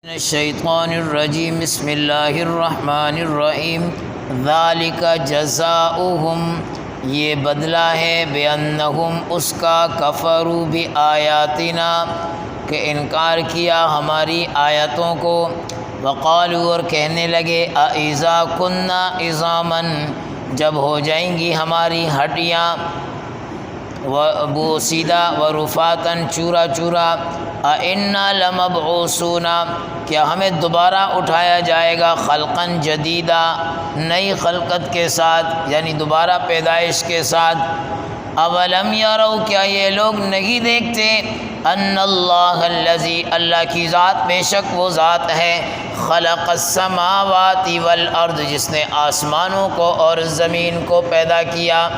الشیطان الرجیم بسم اللہ الرحمن الرحیم ذالک جزاؤہم یہ بدلہ ہے بِأَنَّهُمْ اس کا کفروا بِآیاتنا کہ انکار کیا ہماری آیتوں کو وقالوا اور کہنے لگے اَإِذَا كُنَّا عِظَامًا جب ہو جائیں گی ہماری ہڈیاں بوسیدہ ورفاتاً چورا چورا اِنَّا لَمَبْعُوثُونَ کیا ہمیں دوبارہ اٹھایا جائے گا خلقاً جدیدہ نئی خلقت کے ساتھ یعنی دوبارہ پیدائش کے ساتھ اولم یروا کیا یہ لوگ نہیں دیکھتے ان اللہ الذی اللہ کی ذات بے شک وہ ذات ہے خلق السماوات والارض جس نے آسمانوں کو اور زمین کو پیدا کیا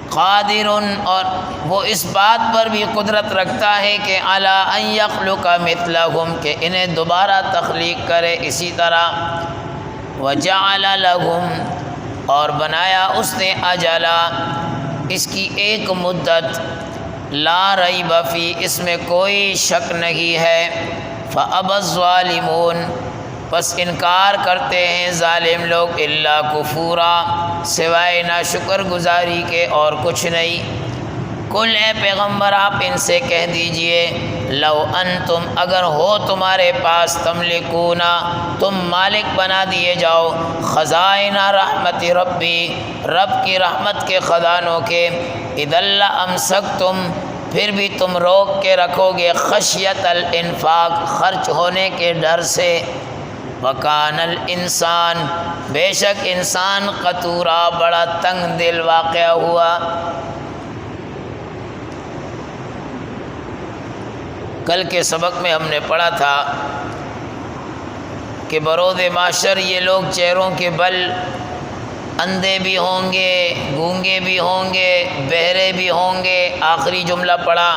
قادر اور وہ اس بات پر بھی قدرت رکھتا ہے کہ علی ان یخلق مثلہم کہ انہیں دوبارہ تخلیق کرے اسی طرح وجعل لہم اور بنایا اس نے اجلا اس کی ایک مدت لا ریب فی اس میں کوئی شک نہیں ہے فابى الظالمون بس انکار کرتے ہیں ظالم لوگ الا کفورا سوائے ناشکر گزاری کے اور کچھ نہیں کل اے پیغمبر آپ ان سے کہہ دیجئے لو انتم اگر ہو تمہارے پاس تملکونا تم مالک بنا دیے جاؤ خزائن رحمت ربی رب کی رحمت کے خزانوں کے اذا لامسکتم پھر بھی تم روک کے رکھو گے خشیت الانفاق خرچ ہونے کے ڈر سے وکان الانسان بے شک انسان قطورا بڑا تنگ دل واقع ہوا کل کے سبق میں ہم نے پڑھا تھا کہ بروز معاشر یہ لوگ چہروں کے بل اندھے بھی ہوں گے گونگے بھی ہوں گے بہرے بھی ہوں گے آخری جملہ پڑھا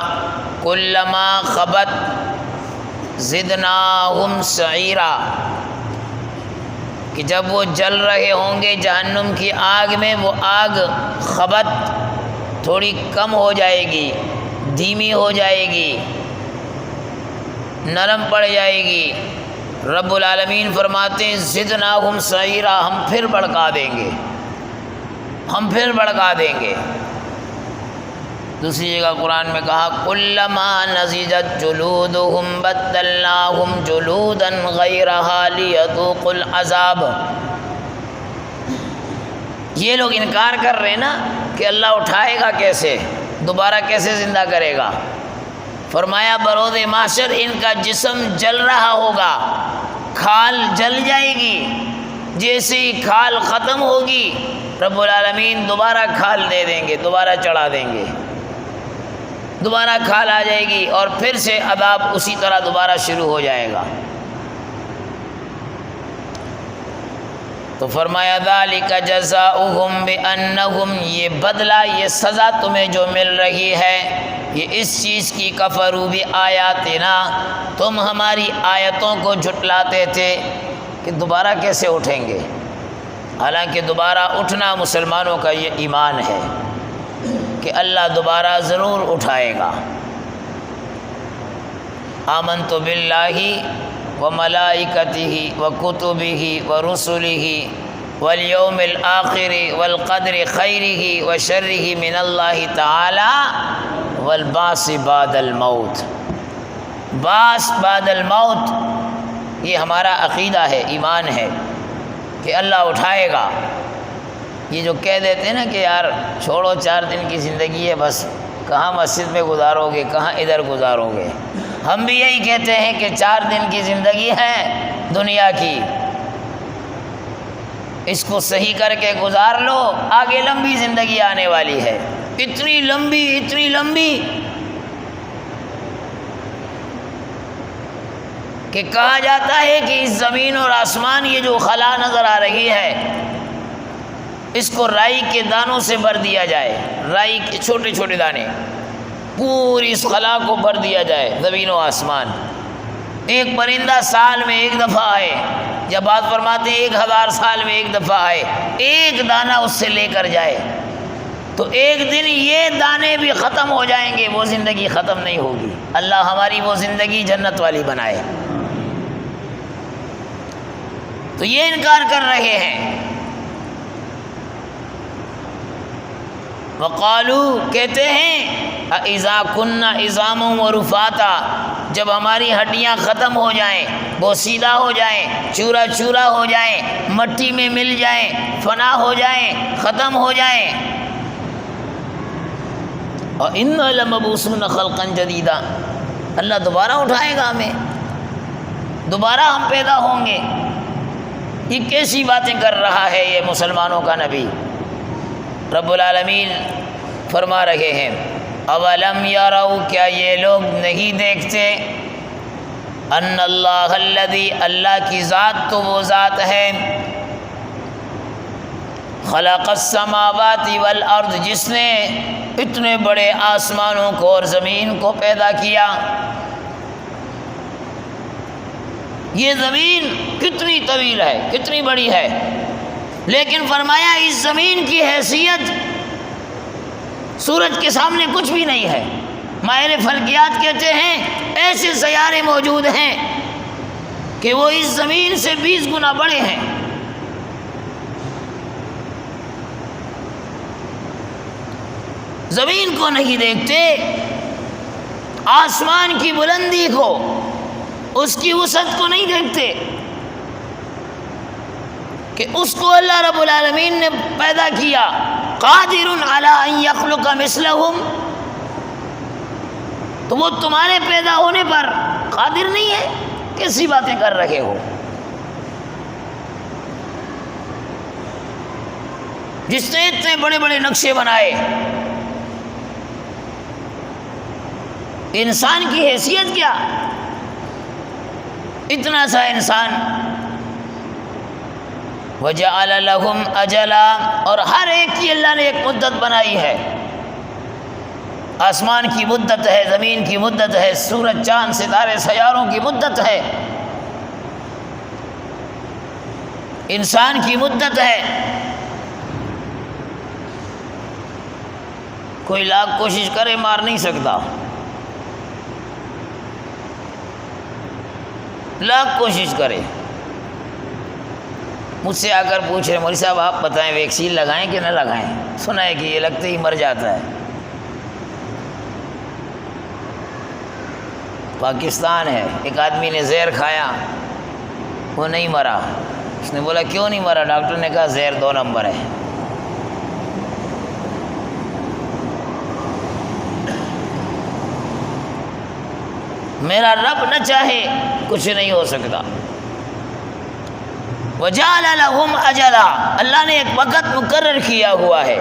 کلما خبت زدناہم سعیرا کہ جب وہ جل رہے ہوں گے جہنم کی آگ میں وہ آگ خبت تھوڑی کم ہو جائے گی دھیمی ہو جائے گی نرم پڑ جائے گی رب العالمین فرماتے ہیں زدناہم سعیرا ہم پھر بڑھکا دیں گے ہم پھر بڑھکا دیں گے دوسری جگہ قرآن میں کہا کلما نضجت جلودہم بدلناہم جلودا غیرہا لیذوقوا العذاب یہ لوگ انکار کر رہے ہیں نا کہ اللہ اٹھائے گا کیسے دوبارہ کیسے زندہ کرے گا فرمایا بروز محشر ان کا جسم جل رہا ہوگا کھال جل جائے گی جیسے ہی کھال ختم ہوگی رب العالمین دوبارہ کھال دے دیں گے دوبارہ چڑھا دیں گے دوبارہ کھال آ جائے گی اور پھر سے عذاب اسی طرح دوبارہ شروع ہو جائے گا تو فرمایا ذالک جزاؤہم بانہم یہ بدلہ یہ سزا تمہیں جو مل رہی ہے یہ اس چیز کی کفروا بآیاتنا تم ہماری آیتوں کو جھٹلاتے تھے کہ دوبارہ کیسے اٹھیں گے حالانکہ دوبارہ اٹھنا مسلمانوں کا یہ ایمان ہے کہ اللہ دوبارہ ضرور اٹھائے گا آمنت باللہ وملائکتہ وکتبہ ورسلہ والیوم الآخر والقدر خیرہ وشرہ من اللہ تعالی والبعث بعد الموت بعث بعد الموت یہ ہمارا عقیدہ ہے ایمان ہے کہ اللہ اٹھائے گا یہ جو کہہ دیتے ہیں نا کہ یار چھوڑو 4 دن کی زندگی ہے بس کہاں مسجد میں گزارو گے کہاں ادھر گزارو گے ہم بھی یہی کہتے ہیں کہ 4 دن کی زندگی ہے دنیا کی اس کو صحیح کر کے گزار لو آگے لمبی زندگی آنے والی ہے اتنی لمبی کہ کہا جاتا ہے کہ اس زمین اور آسمان یہ جو خلا نظر آ رہی ہے اس کو رائی کے دانوں سے بھر دیا جائے رائی کے چھوٹے چھوٹے دانے پوری اس خلا کو بھر دیا جائے زمین و آسمان ایک پرندہ سال میں ایک دفعہ آئے یا بات فرماتے ہیں 1000 سال میں ایک دفعہ آئے ایک دانہ اس سے لے کر جائے تو ایک دن یہ دانے بھی ختم ہو جائیں گے، وہ زندگی ختم نہیں ہوگی۔ اللہ ہماری وہ زندگی جنت والی بنائے۔ تو یہ انکار کر رہے ہیں۔ وقالو کہتے ہیں اذا كنا عظاما ورفاتا، جب ہماری ہڈیاں ختم ہو جائیں، بوسیدہ ہو جائیں، چورا چورا ہو جائیں، مٹی میں مل جائیں، فنا ہو جائیں، ختم ہو جائیں، اور انا لمبعوثون خلقا جدیدا، اللہ دوبارہ اٹھائے گا ہمیں، دوبارہ ہم پیدا ہوں گے۔ یہ کیسی باتیں کر رہا ہے یہ مسلمانوں کا نبی؟ رب العالمین فرما رہے ہیں اولم یروا، کیا یہ لوگ نہیں دیکھتے، ان اللہ الذی، اللہ کی ذات تو وہ ذات ہے، خلق السماوات والارض، جس نے اتنے بڑے آسمانوں کو اور زمین کو پیدا کیا۔ یہ زمین کتنی طویل ہے، کتنی بڑی ہے، لیکن فرمایا اس زمین کی حیثیت سورج کے سامنے کچھ بھی نہیں ہے۔ ماہر فلکیات کہتے ہیں ایسے سیارے موجود ہیں کہ وہ اس زمین سے 20 گنا بڑے ہیں۔ زمین کو نہیں دیکھتے، آسمان کی بلندی کو، اس کی وسعت کو نہیں دیکھتے کہ اس کو اللہ رب العالمین نے پیدا کیا۔ قادر علی ان یخلق مثلہم، تو وہ تمہارے پیدا ہونے پر قادر نہیں ہے؟ کیسی باتیں کر رہے ہو؟ جس نے اتنے بڑے بڑے نقشے بنائے، انسان کی حیثیت کیا؟ اتنا سا انسان، وَجَعَلَ لَهُمْ أَجَلًا، اور ہر ایک کی اللہ نے ایک مدت بنائی ہے۔ آسمان کی مدت ہے، زمین کی مدت ہے، سورج چاند ستارے سیاروں کی مدت ہے، انسان کی مدت ہے۔ کوئی لاکھ کوشش کرے مار نہیں سکتا، لاکھ کوشش کرے۔ مجھ سے آ کر پوچھ رہے مولوی صاحب آپ بتائیں ویکسین لگائیں کہ نہ لگائیں؟ سنا ہے کہ یہ لگتے ہی مر جاتا ہے۔ پاکستان ہے، ایک آدمی نے زہر کھایا، وہ نہیں مرا۔ اس نے بولا کیوں نہیں مرا؟ ڈاکٹر نے کہا زہر 2 نمبر ہے۔ میرا رب نہ چاہے کچھ نہیں ہو سکتا۔ وَجَعَلَ لَهُمْ أَجَلًا، اللہ نے ایک وقت مقرر کیا ہوا ہے۔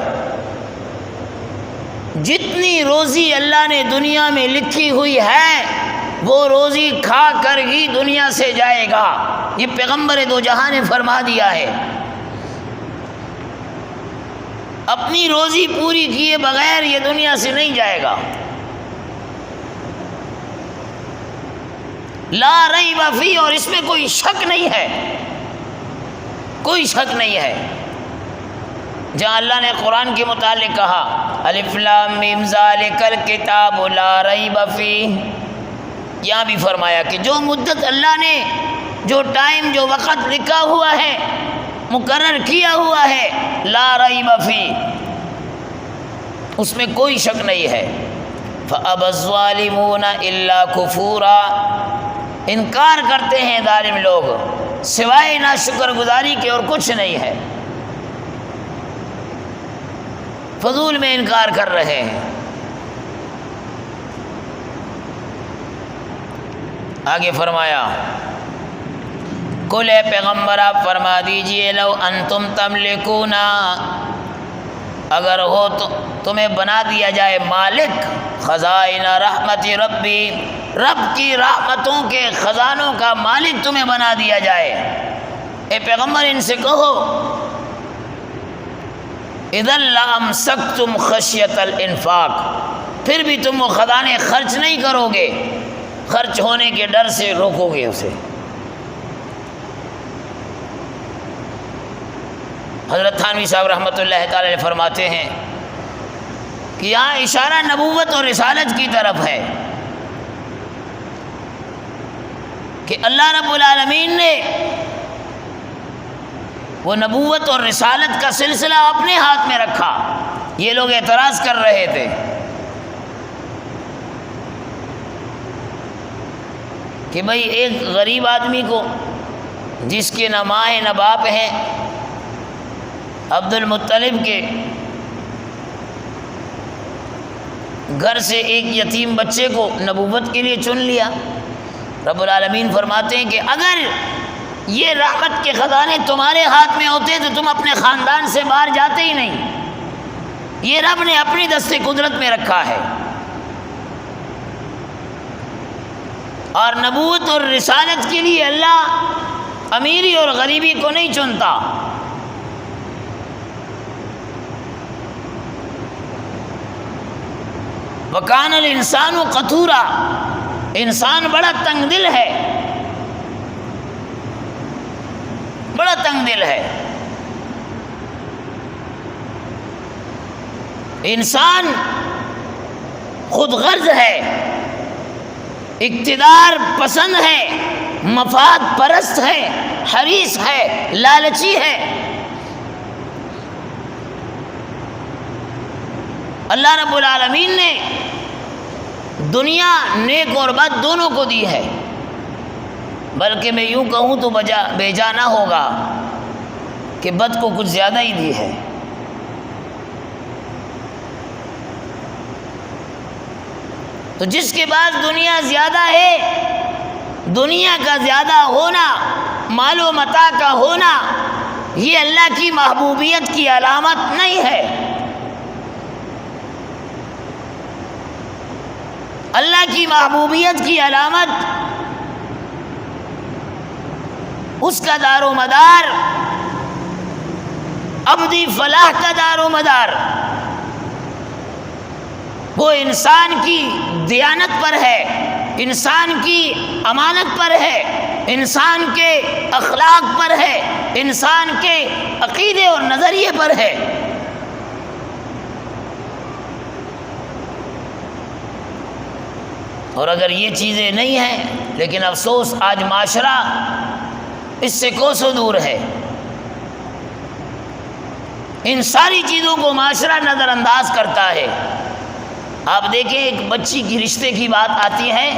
جتنی روزی اللہ نے دنیا میں لکھی ہوئی ہے وہ روزی کھا کر ہی دنیا سے جائے گا۔ یہ پیغمبر دو جہاں نے فرما دیا ہے۔ اپنی روزی پوری کیے بغیر یہ دنیا سے نہیں جائے گا۔ لا ریب فی، اور اس میں کوئی شک نہیں ہے، کوئی شک نہیں ہے۔ جہاں اللہ نے قرآن کے متعلق کہا الف لام میم ذالک الکتاب لا ریب فیہ، یہاں بھی فرمایا کہ جو مدت اللہ نے، جو ٹائم، جو وقت لکھا ہوا ہے، مقرر کیا ہوا ہے، لا ریب فیہ، اس میں کوئی شک نہیں ہے۔ فَأَبَى الظَّالِمُونَ إِلَّا كُفُورًا، انکار کرتے ہیں ظالم لوگ سوائے ناشکر گزاری کے اور کچھ نہیں ہے، فضول میں انکار کر رہے ہیں۔ آگے فرمایا قل، اے پیغمبر آپ فرما دیجئے لو انتم تملکون، اگر ہو تو تمہیں بنا دیا جائے مالک خزائن رحمت ربی، رب کی رحمتوں کے خزانوں کا مالک تمہیں بنا دیا جائے، اے پیغمبر ان سے کہو اذا لامسکتم خشیت الانفاق، پھر بھی تم وہ خزانے خرچ نہیں کرو گے، خرچ ہونے کے ڈر سے روکو گے اسے۔ حضرت تھانوی صاحب رحمۃ اللہ تعالی فرماتے ہیں کہ یہاں اشارہ نبوت اور رسالت کی طرف ہے کہ اللہ رب العالمین نے وہ نبوت اور رسالت کا سلسلہ اپنے ہاتھ میں رکھا۔ یہ لوگ اعتراض کر رہے تھے کہ بھئی ایک غریب آدمی کو جس کے نہ ماں ہے نہ باپ ہیں، عبد المطلب کے گھر سے ایک یتیم بچے کو نبوت کے لیے چن لیا۔ رب العالمین فرماتے ہیں کہ اگر یہ رحمت کے خزانے تمہارے ہاتھ میں ہوتے تو تم اپنے خاندان سے باہر جاتے ہی نہیں۔ یہ رب نے اپنی دست قدرت میں رکھا ہے، اور نبوت اور رسالت کے لیے اللہ امیری اور غریبی کو نہیں چنتا۔ وَكَانَ الْإِنسَانُ قَتُورًا، انسان بڑا تنگ دل ہے، بڑا تنگ دل ہے۔ انسان خود غرض ہے، اقتدار پسند ہے، مفاد پرست ہے، حریص ہے، لالچی ہے۔ اللہ رب العالمین نے دنیا نیک اور بد دونوں کو دی ہے، بلکہ میں یوں کہوں تو بیجا نہ ہوگا کہ بد کو کچھ زیادہ ہی دی ہے۔ تو جس کے پاس دنیا زیادہ ہے، دنیا کا زیادہ ہونا، مال و متاع کا ہونا، یہ اللہ کی محبوبیت کی علامت نہیں ہے۔ اللہ کی محبوبیت کی علامت اس کا دار و مدار، ابدی فلاح کا دار و مدار وہ انسان کی دیانت پر ہے، انسان کی امانت پر ہے، انسان کے اخلاق پر ہے، انسان کے عقیدے اور نظریے پر ہے۔ اور اگر یہ چیزیں نہیں ہیں، لیکن افسوس آج معاشرہ اس سے کوسوں دور ہے۔ ان ساری چیزوں کو معاشرہ نظر انداز کرتا ہے۔ آپ دیکھیں، ایک بچی کی رشتے کی بات آتی ہے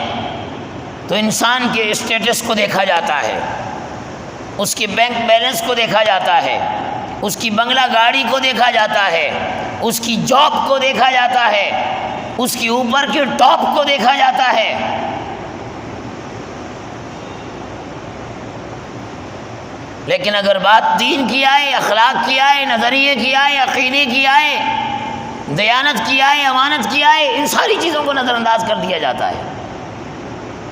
تو انسان کے اسٹیٹس کو دیکھا جاتا ہے، اس کے بینک بیلنس کو دیکھا جاتا ہے، اس کی بنگلہ گاڑی کو دیکھا جاتا ہے، اس کی جاب کو دیکھا جاتا ہے، اس کی اوپر کے ٹاپ کو دیکھا جاتا ہے۔ لیکن اگر بات دین کی آئے، اخلاق کی آئے، نظریے کی آئے، عقیدے کی آئے، دیانت کی آئے، امانت کی آئے، ان ساری چیزوں کو نظر انداز کر دیا جاتا ہے۔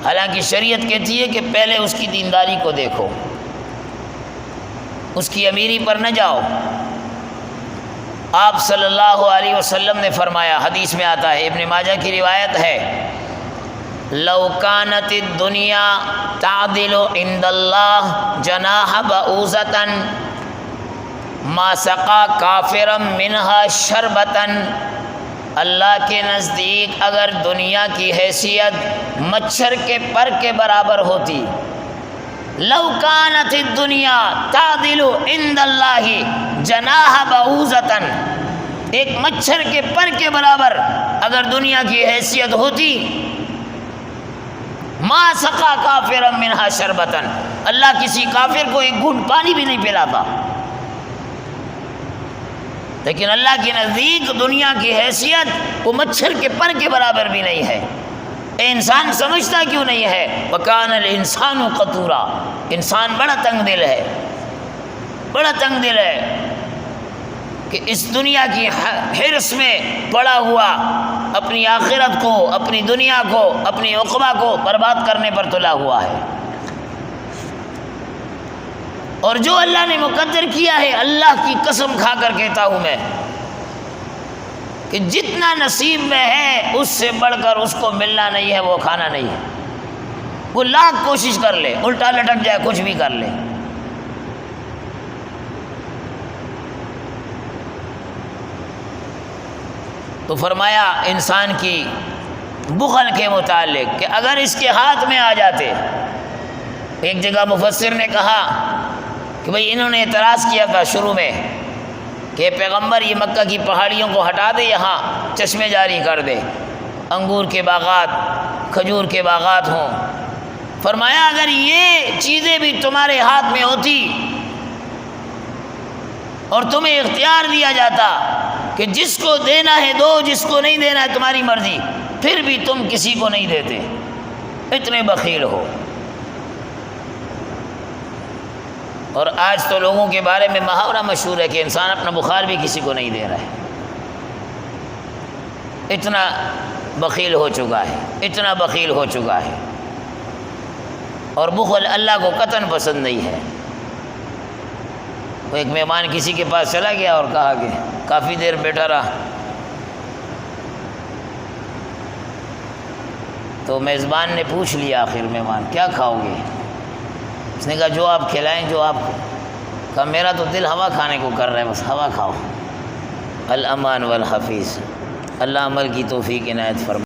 حالانکہ شریعت کہتی ہے کہ پہلے اس کی دینداری کو دیکھو، اس کی امیری پر نہ جاؤ۔ آپ صلی اللہ علیہ وسلم نے فرمایا، حدیث میں آتا ہے، ابن ماجہ کی روایت ہے، لو کانت الدنیا تعدل عند اللہ جناح بعوضۃ ما سقا کافرا منہا شربتن۔ اللہ کے نزدیک اگر دنیا کی حیثیت مچھر کے پر کے برابر ہوتی، لو کانت الدنیا تعدل عند اللہ جناح بعوضۃ، ایک مچھر کے پر کے برابر اگر دنیا کی حیثیت ہوتی، ما سقا کافرا منہا شربتن، اللہ کسی کافر کو ایک گھونٹ پانی بھی نہیں پلاتا۔ لیکن اللہ کے نزدیک دنیا کی حیثیت وہ مچھر کے پر کے برابر بھی نہیں ہے۔ اے انسان سمجھتا کیوں نہیں ہے؟ وَكَانَ الْإِنسَانُ قَتُورًا، انسان بڑا تنگ دل ہے، بڑا تنگ دل ہے کہ اس دنیا کی حرص میں پڑا ہوا اپنی آخرت کو، اپنی دنیا کو، اپنی عقبہ کو برباد کرنے پر تلا ہوا ہے۔ اور جو اللہ نے مقدر کیا ہے، اللہ کی قسم کھا کر کہتا ہوں میں کہ جتنا نصیب میں ہے اس سے بڑھ کر اس کو ملنا نہیں ہے، وہ کھانا نہیں ہے۔ وہ لاکھ کوشش کر لے، الٹا لٹک جائے، کچھ بھی کر لے۔ تو فرمایا انسان کی بخل کے متعلق کہ اگر اس کے ہاتھ میں آ جاتے، ایک جگہ مفسر نے کہا کہ بھئی انہوں نے اعتراض کیا تھا شروع میں کہ پیغمبر یہ مکہ کی پہاڑیوں کو ہٹا دے، یہاں چشمے جاری کر دے، انگور کے باغات، کھجور کے باغات ہوں۔ فرمایا اگر یہ چیزیں بھی تمہارے ہاتھ میں ہوتی اور تمہیں اختیار دیا جاتا کہ جس کو دینا ہے دو، جس کو نہیں دینا ہے تمہاری مرضی، پھر بھی تم کسی کو نہیں دیتے، اتنے بخیل ہو۔ اور آج تو لوگوں کے بارے میں محاورہ مشہور ہے کہ انسان اپنا بخار بھی کسی کو نہیں دے رہا ہے، اتنا بخیل ہو چکا ہے، اتنا بخیل ہو چکا ہے۔ اور بخل اللہ کو قطعاً پسند نہیں ہے۔ وہ ایک مہمان کسی کے پاس چلا گیا اور کہا کہ کافی دیر بیٹھا رہا، تو میزبان نے پوچھ لیا آخر مہمان کیا کھاؤ گے؟ اس نے کہا جو آپ کھلائیں، جو آپ۔ کہا میرا تو دل ہوا کھانے کو کر رہا ہے، بس ہوا کھاؤ۔ الامان والحفیظ، اللہ عمل کی توفیق عنایت فرمائے۔